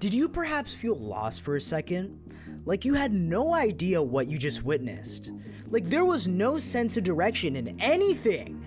Did you perhaps feel lost for a second? Like you had no idea what you just witnessed? Like there was no sense of direction in anything?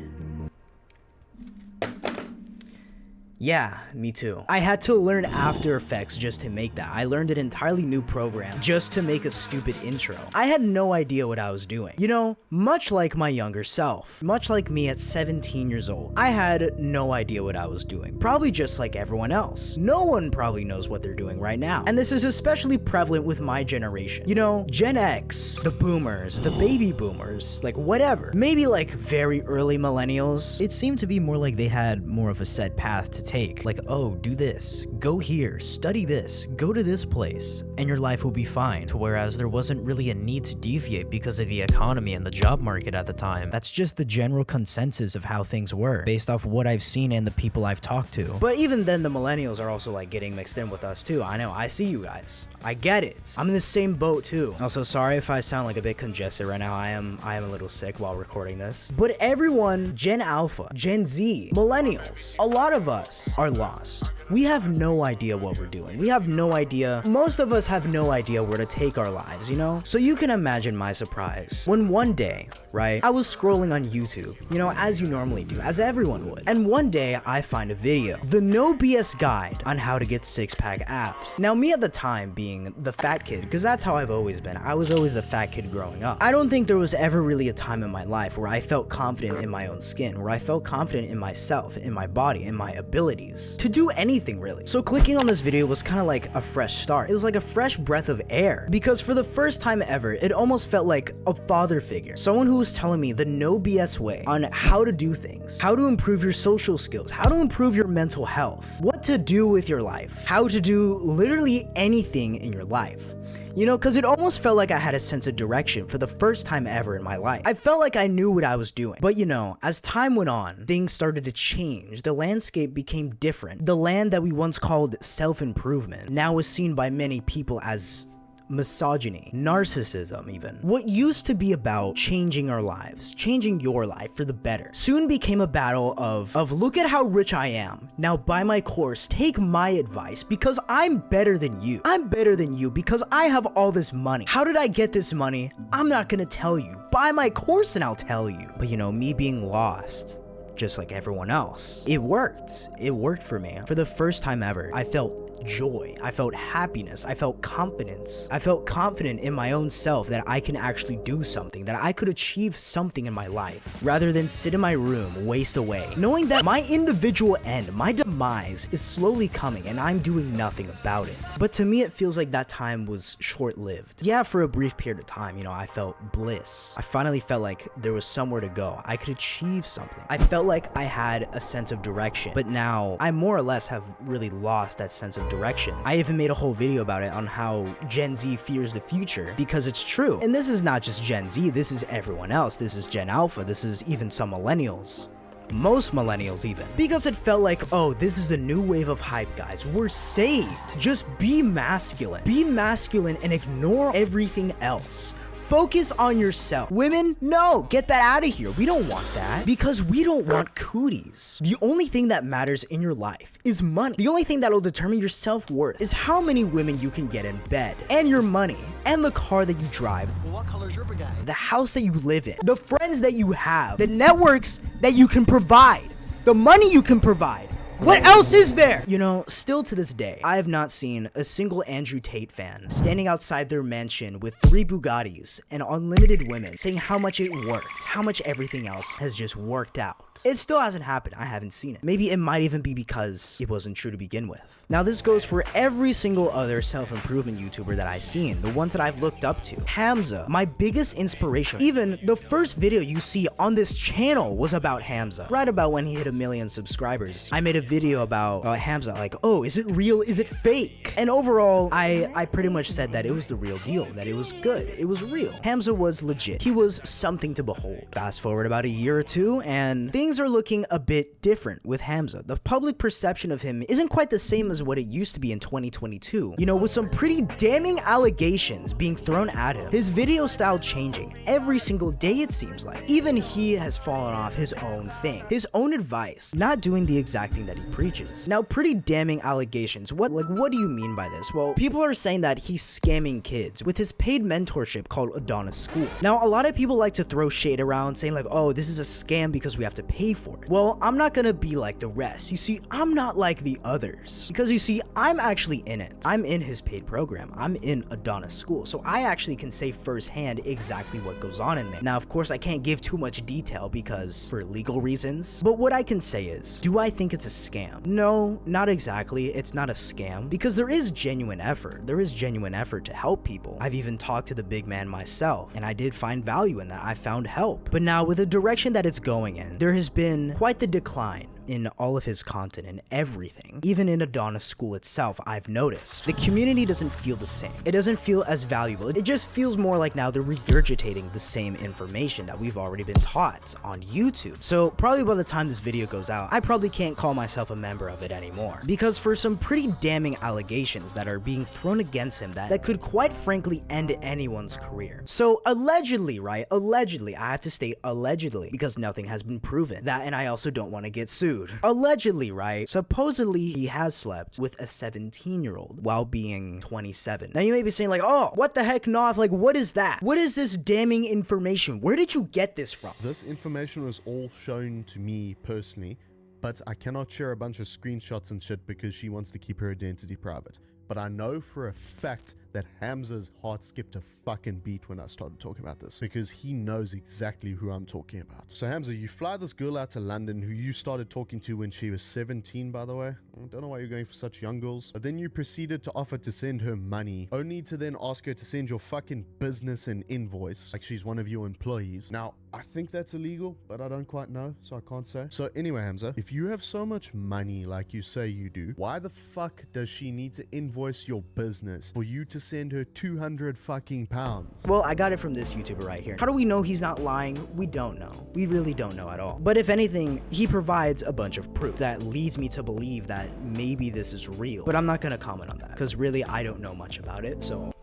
Yeah, me too. I had to learn After Effects just to make that. I learned an entirely new program just to make a stupid intro. I had no idea what I was doing. You know, much like my younger self, much like me at 17 years old, I had no idea what I was doing. Probably just like everyone else. No one probably knows what they're doing right now. And this is especially prevalent with my generation. You know, Gen X, the boomers, the baby boomers, like whatever. Maybe like very early millennials. It seemed to be more like they had more of a set path to take. Like, oh, do this, go here, study this, go to this place, and your life will be fine. Whereas there wasn't really a need to deviate because of the economy and the job market at the time. That's just the general consensus of how things were, based off what I've seen and the people I've talked to. But even then, the millennials are also like getting mixed in with us too. I know, I see you guys. I get it. I'm in the same boat too. Also, sorry if I sound like a bit congested right now. I am a little sick while recording this. But everyone, Gen Alpha, Gen Z, millennials, a lot of us are lost. We have no idea what we're doing. We have no idea. Most of us have no idea where to take our lives, you know? So you can imagine my surprise when one day, right, I was scrolling on YouTube, you know, as you normally do, as everyone would. And one day I find a video, the no BS guide on how to get six-pack abs. Now me at the time being the fat kid, because that's how I've always been. I was always the fat kid growing up. I don't think there was ever really a time in my life where I felt confident in my own skin, where I felt confident in myself, in my body, in my abilities to do anything really. So clicking on this video was kind of like a fresh start. It was like a fresh breath of air, because for the first time ever, it almost felt like a father figure. Someone who was telling me the no BS way on how to do things, how to improve your social skills, how to improve your mental health, what to do with your life, how to do literally anything in your life. You know, because it almost felt like I had a sense of direction for the first time ever in my life. I felt like I knew what I was doing. But you know, as time went on, things started to change. The landscape became different. The land that we once called self-improvement now was seen by many people as misogyny, narcissism even. What used to be about changing our lives, changing your life for the better, soon became a battle of look at how rich I am. Now buy my course, take my advice because I'm better than you. I'm better than you because I have all this money. How did I get this money? I'm not gonna tell you. Buy my course and I'll tell you. But you know, me being lost, just like everyone else, it worked. It worked for me. For the first time ever, I felt joy. I felt happiness. I felt confidence. I felt confident in my own self that I can actually do something, that I could achieve something in my life, rather than sit in my room, waste away, knowing that my individual end, my demise is slowly coming and I'm doing nothing about it. But to me, it feels like that time was short-lived. Yeah, for a brief period of time, you know, I felt bliss. I finally felt like there was somewhere to go. I could achieve something. I felt like I had a sense of direction, but now I more or less have really lost that sense of direction. I even made a whole video about it on how Gen Z fears the future, because it's true. And this is not just Gen Z, this is everyone else. This is Gen Alpha, this is even some millennials. Most millennials even. Because it felt like, oh, this is the new wave of hype, guys. We're saved. Just be masculine. Be masculine and ignore everything else. Focus on yourself. Women, no, get that out of here. We don't want that, because we don't want cooties. The only thing that matters in your life is money. The only thing that will determine your self-worth is how many women you can get in bed, and your money, and the car that you drive. Well, what color is your Bugatti? The house that you live in, the friends that you have, the networks that you can provide, the money you can provide. What else is there? You know, still to this day, I have not seen a single Andrew Tate fan standing outside their mansion with 3 Bugattis and unlimited women saying how much it worked, how much everything else has just worked out. It still hasn't happened. I haven't seen it. Maybe it might even be because it wasn't true to begin with. Now this goes for every single other self-improvement YouTuber that I've seen, the ones that I've looked up to. Hamza, my biggest inspiration. Even the first video you see on this channel was about Hamza. Right about when he hit 1 million subscribers, I made a video about Hamza, like, oh, is it real? Is it fake? And overall, I pretty much said that it was the real deal, that it was good, it was real. Hamza was legit. He was something to behold. Fast forward about a year or two, and things are looking a bit different with Hamza. The public perception of him isn't quite the same as what it used to be in 2022. You know, with some pretty damning allegations being thrown at him, his video style changing every single day, it seems like. Even he has fallen off his own thing, his own advice, not doing the exact thing that that he preaches. Now, pretty damning allegations. What do you mean by this? Well, people are saying that he's scamming kids with his paid mentorship called Adonis School. Now, a lot of people like to throw shade around saying like, oh, this is a scam because we have to pay for it. Well, I'm not gonna be like the rest. You see, I'm not like the others because you see, I'm actually in it. I'm in his paid program. I'm in Adonis School. So I actually can say firsthand exactly what goes on in there. Now, of course, I can't give too much detail because for legal reasons, but what I can say is, do I think it's a scam? No, not exactly. It's not a scam because there is genuine effort. There is genuine effort to help people. I've even talked to the big man myself and I did find value in that. I found help. But now with the direction that it's going in, there has been quite the decline in all of his content and everything. Even in Adonis School itself, I've noticed the community doesn't feel the same. It doesn't feel as valuable. It just feels more like now they're regurgitating the same information that we've already been taught on YouTube. So probably by the time this video goes out, I probably can't call myself a member of it anymore because for some pretty damning allegations that are being thrown against him that could quite frankly end anyone's career. So allegedly, right? Allegedly, I have to state allegedly because nothing has been proven. That and I also don't want to get sued. Allegedly, right? Supposedly, he has slept with a 17-year-old while being 27. Now, you may be saying like, oh, what the heck, Noth? Like, what is that? What is this damning information? Where did you get this from? This information was all shown to me personally, but I cannot share a bunch of screenshots and shit because she wants to keep her identity private. But I know for a fact that Hamza's heart skipped a fucking beat when I started talking about this because he knows exactly who I'm talking about. So Hamza, you fly this girl out to London who you started talking to when she was 17, by the way. I don't know why you're going for such young girls. But then you proceeded to offer to send her money, only to then ask her to send your fucking business an invoice like she's one of your employees. Now, I think that's illegal, but I don't quite know, so I can't say. So anyway, Hamza, if you have so much money like you say you do, why the fuck does she need to invoice your business for you to send her 200 fucking pounds? Well, I got it from this YouTuber right here. How do we know he's not lying? We don't know. We really don't know at all. But if anything, he provides a bunch of proof that leads me to believe that maybe this is real. But I'm not gonna comment on that because really I don't know much about it, so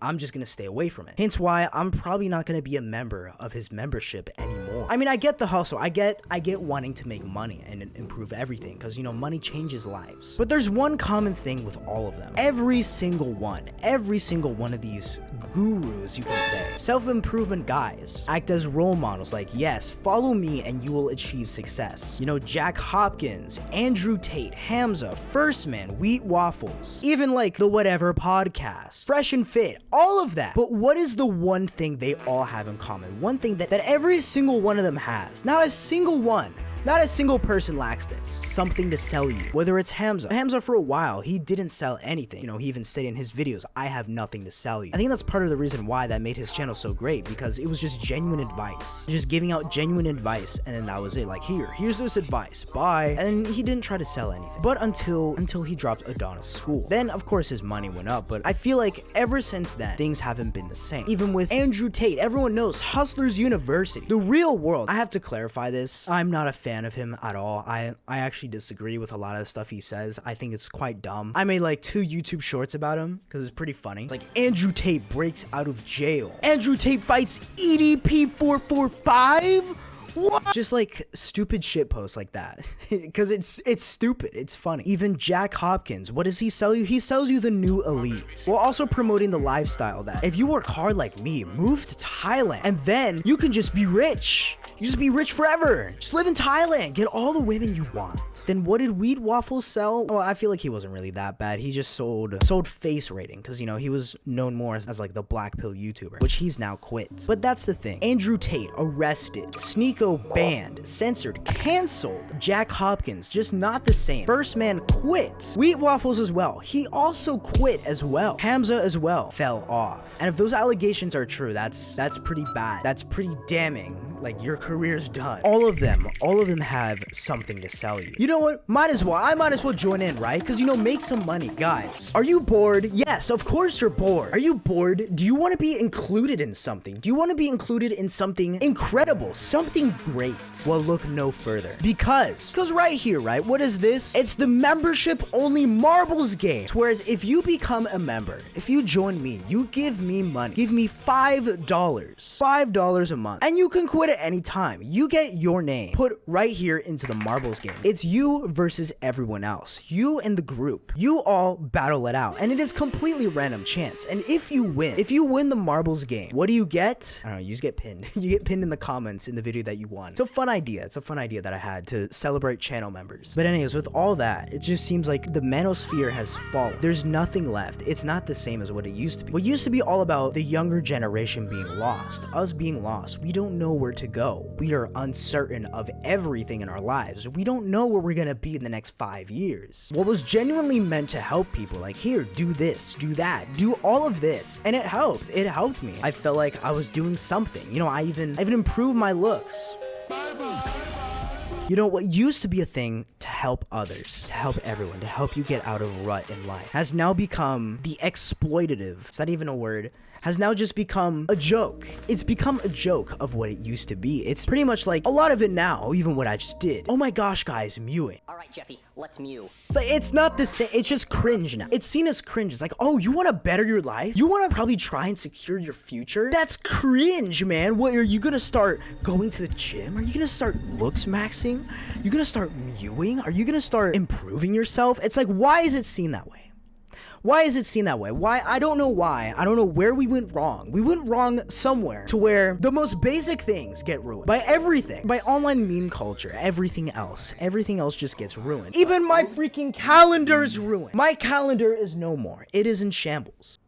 I'm just gonna stay away from it. Hence why I'm probably not gonna be a member of his membership anymore. I mean, I get the hustle. I get wanting to make money and improve everything because, you know, money changes lives. But there's one common thing with all of them. Every single one of these gurus, you can say, self-improvement guys, act as role models like, yes, follow me and you will achieve success. You know, Jack Hopkins, Andrew Tate, Hamza, First Man, Wheat Waffles, even like the Whatever podcast, Fresh and Fit, all of that. But what is the one thing they all have in common? One thing that every single one of them has. Not a single one. Not a single person lacks this. Something to sell you. Whether it's Hamza. Hamza, for a while, he didn't sell anything. You know, he even said in his videos, I have nothing to sell you. I think that's part of the reason why that made his channel so great, because it was just genuine advice. Just giving out genuine advice, and then that was it. Like, here's this advice. Bye. And he didn't try to sell anything. But until he dropped Adonis School. Then, of course, his money went up, but I feel like ever since then, things haven't been the same. Even with Andrew Tate, everyone knows Hustlers University. The real world. I have to clarify this. I'm not a fan of him at all. I actually disagree with a lot of the stuff he says. I think it's quite dumb. I made like 2 YouTube shorts about him because it's pretty funny. It's like Andrew Tate breaks out of jail. Andrew Tate fights EDP 445. What? Just like stupid shit posts like that because it's stupid. It's funny. Even Jack Hopkins, what does he sell you? He sells you the new elite while also promoting the lifestyle that if you work hard like me, move to Thailand and then you can just be rich. You just be rich forever. Just live in Thailand. Get all the women you want. Then what did Wheat Waffles sell? Well, I feel like he wasn't really that bad. He just sold face rating because, you know, he was known more as like the black pill YouTuber, which he's now quit. But that's the thing. Andrew Tate arrested. Sneeko banned, censored, canceled. Jack Hopkins just not the same. First Man quit. Wheat Waffles as well. He also quit as well. Hamza as well fell off. And if those allegations are true, that's pretty bad. That's pretty damning. Like, your career's done. All of them have something to sell you. You know what? I might as well join in, right? Because, you know, make some money. Guys, are you bored? Yes, of course you're bored. Are you bored? Do you want to be included in something? Do you want to be included in something incredible? Something great? Well, look no further. Because right here, right? What is this? It's the membership only marbles game. Whereas if you become a member, if you join me, you give me money. Give me $5. $5 a month. And you can quit at any time, you get your name put right here into the marbles game. It's you versus everyone else. You and the group. You all battle it out, and it is completely random chance. And if you win the marbles game, what do you get? I don't know, you just get pinned. You get pinned in the comments in the video that you won. It's a fun idea. It's a fun idea that I had to celebrate channel members. But anyways, with all that, it just seems like the manosphere has fallen. There's nothing left. It's not the same as what it used to be. What used to be all about the younger generation being lost, us being lost. We don't know where to go. We are uncertain of everything in our lives. We don't know where we're gonna be in the next 5 years. What was genuinely meant to help people, like, here, do this, do that, do all of this, and it helped. It helped me. I felt like I was doing something. You know, I even improved my looks. You know, what used to be a thing to help others, to help everyone, to help you get out of a rut in life, has now become the exploitative, it's not even a word, has now just become a joke. It's become a joke of what it used to be. It's pretty much like a lot of it now, even what I just did. Oh my gosh, guys, mewing. All right, Jeffy, let's mew. It's like, it's not the same. It's just cringe now. It's seen as cringe. It's like, oh, you want to better your life? You want to probably try and secure your future? That's cringe, man. What, are you going to start going to the gym? Are you going to start looks maxing? Are you going to start mewing? Are you going to start improving yourself? It's like, why is it seen that way? Why is it seen that way? Why? I don't know why. I don't know where we went wrong. We went wrong somewhere to where the most basic things get ruined by everything. By online meme culture, everything else just gets ruined. Even my freaking calendar is ruined. My calendar is no more. It is in shambles.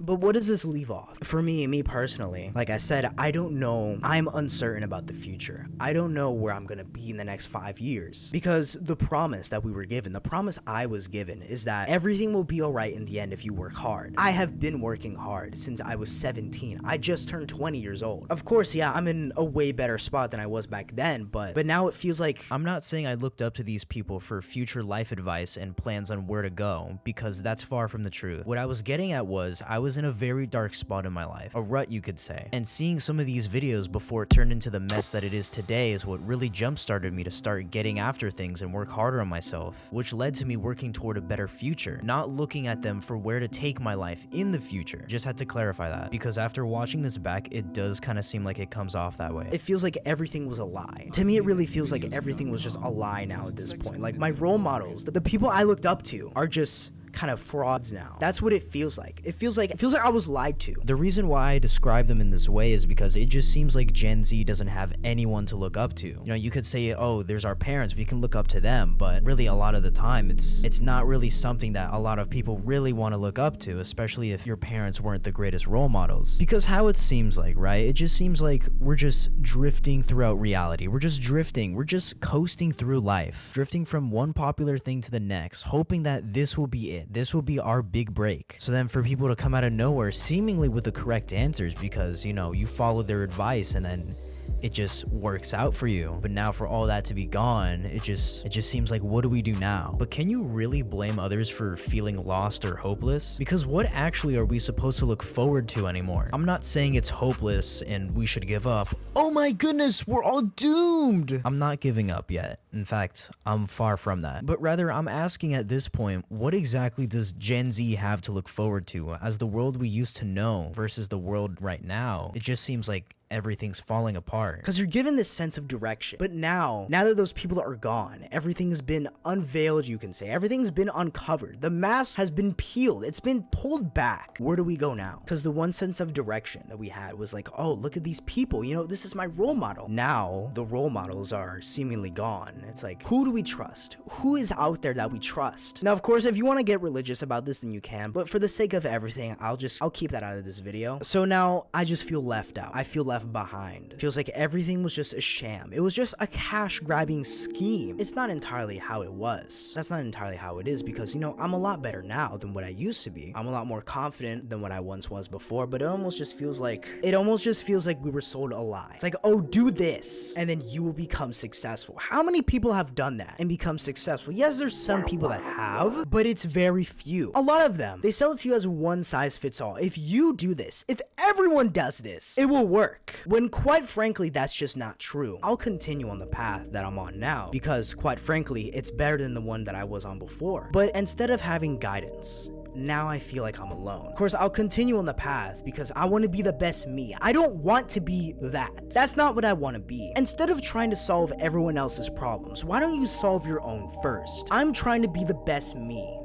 But what does this leave off? For me personally, like I said, I don't know. I'm uncertain about the future. I don't know where I'm gonna be in the next 5 years. Because the promise that we were given, the promise I was given, is that everything will be alright in the end if you work hard. I have been working hard since I was 17. I just turned 20 years old. Of course, yeah, I'm in a way better spot than I was back then, but now it feels like I'm not saying I looked up to these people for future life advice and plans on where to go, because that's far from the truth. What I was getting at was, I was in a very dark spot in my life, a rut you could say, and seeing some of these videos before it turned into the mess that it is today is what really jump-started me to start getting after things and work harder on myself, which led to me working toward a better future, not looking at them for where to take my life in the future. Just had to clarify that, because after watching this back, it does kind of seem like it comes off that way. It feels like everything was a lie. To me, it really feels like everything was just a lie now at this point. Like, my role models, the people I looked up to, are just kind of frauds now. That's what it feels like. It feels like I was lied to. The reason why I describe them in this way is because it just seems like Gen Z doesn't have anyone to look up to. You know, you could say, oh, there's our parents, we can look up to them, but really a lot of the time it's not really something that a lot of people really want to look up to, especially if your parents weren't the greatest role models. Because how it seems like, right? It just seems like we're just drifting throughout reality. We're just drifting. We're just coasting through life, drifting from one popular thing to the next, hoping that this will be it. This will be our big break. So then for people to come out of nowhere seemingly with the correct answers because, you know, you followed their advice and then it just works out for you. But now for all that to be gone, it just seems like, what do we do now? But can you really blame others for feeling lost or hopeless? Because what actually are we supposed to look forward to anymore? I'm not saying it's hopeless and we should give up. Oh my goodness, we're all doomed. I'm not giving up yet. In fact, I'm far from that. But rather, I'm asking at this point, what exactly does Gen Z have to look forward to as the world we used to know versus the world right now? It just seems like everything's falling apart. Because you're given this sense of direction. But now that those people are gone, everything's been unveiled, you can say. Everything's been uncovered. The mask has been peeled. It's been pulled back. Where do we go now? Because the one sense of direction that we had was like, oh, look at these people. You know, this is my role model. Now, the role models are seemingly gone. It's like, who do we trust? Who is out there that we trust? Now, of course, if you want to get religious about this, then you can. But for the sake of everything, I'll keep that out of this video. So now, I just feel left out. I feel left behind. It feels like everything was just a sham. It was just a cash grabbing scheme. It's not entirely how it was. That's not entirely how it is because, you know, I'm a lot better now than what I used to be. I'm a lot more confident than what I once was before, but it almost just feels like we were sold a lie. It's like, oh, do this and then you will become successful. How many people have done that and become successful? Yes, there's some people that have, but it's very few. A lot of them, they sell it to you as one size fits all. If you do this, if everyone does this, it will work. When quite frankly, that's just not true. I'll continue on the path that I'm on now because quite frankly, it's better than the one that I was on before. But instead of having guidance, now I feel like I'm alone. Of course, I'll continue on the path because I want to be the best me. I don't want to be that. That's not what I want to be. Instead of trying to solve everyone else's problems, why don't you solve your own first? I'm trying to be the best me,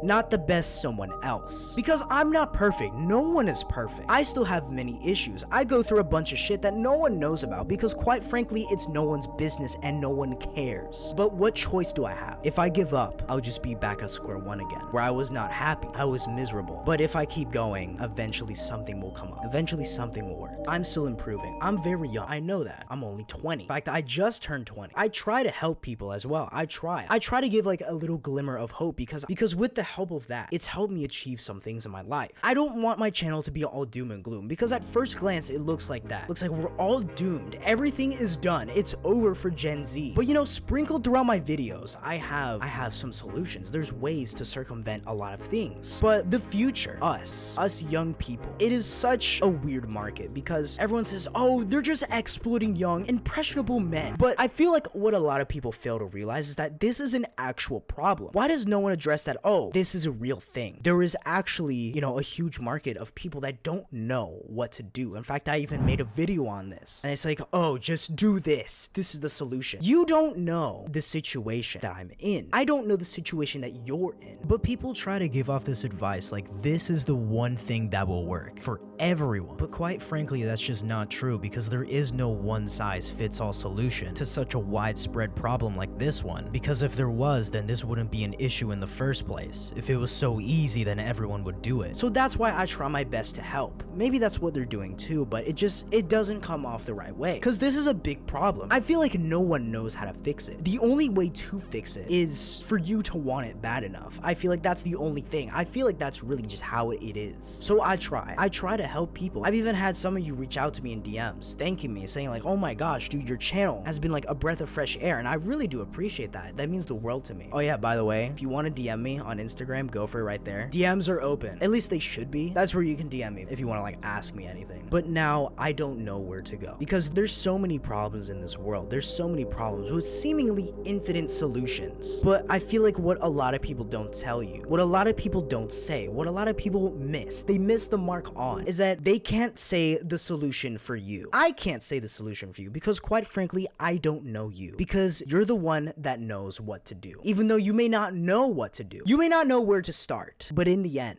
not the best someone else. Because I'm not perfect. No one is perfect. I still have many issues. I go through a bunch of shit that no one knows about because quite frankly, it's no one's business and no one cares. But what choice do I have? If I give up, I'll just be back at square one again, where I was not happy. I was miserable. But if I keep going, eventually something will come up. Eventually something will work. I'm still improving. I'm very young. I know that. I'm only 20. In fact, I just turned 20. I try to help people as well. I try to give like a little glimmer of hope because with the help of that, it's helped me achieve some things in my life. I don't want my channel to be all doom and gloom because at first glance it looks like that. Looks like we're all doomed. Everything is done. It's over for Gen Z. But you know, sprinkled throughout my videos, I have some solutions. There's ways to circumvent a lot of things. But the future, us young people, it is such a weird market because everyone says, oh, they're just exploiting young, impressionable men. But I feel like what a lot of people fail to realize is that this is an actual problem. Why does no one address that? Oh, this is a real thing. There is actually, you know, a huge market of people that don't know what to do. In fact, I even made a video on this. And it's like, oh, just do this. This is the solution. You don't know the situation that I'm in. I don't know the situation that you're in. But people try to give off this advice like this is the one thing that will work for everyone. But quite frankly, that's just not true because there is no one size fits all solution to such a widespread problem like this one. Because if there was, then this wouldn't be an issue in the first place. If it was so easy, then everyone would do it. So that's why I try my best to help. Maybe that's what they're doing too, but it doesn't come off the right way. Because this is a big problem. I feel like no one knows how to fix it. The only way to fix it is for you to want it bad enough. I feel like that's the only thing. I feel like that's really just how it is. So I try to help people. I've even had some of you reach out to me in DMs thanking me, saying like, oh my gosh, dude, your channel has been like a breath of fresh air. And I really do appreciate that. That means the world to me. Oh yeah, by the way, if you want to DM me on Instagram, go for it right there. DMs are open. At least they should be. That's where you can DM me if you want to like ask me anything. But now I don't know where to go because there's so many problems in this world. There's so many problems with seemingly infinite solutions. But I feel like what a lot of people don't tell you, what a lot of people don't say, what a lot of people miss, they miss the mark on, is that they can't say the solution for you. I can't say the solution for you because quite frankly, I don't know you because you're the one that knows what to do. Even though you may not know what to do, you may not know where to start, but in the end,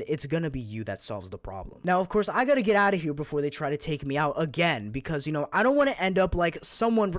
it's gonna be you that solves the problem. Now, of course, I gotta get out of here before they try to take me out again because, you know, I don't want to end up like someone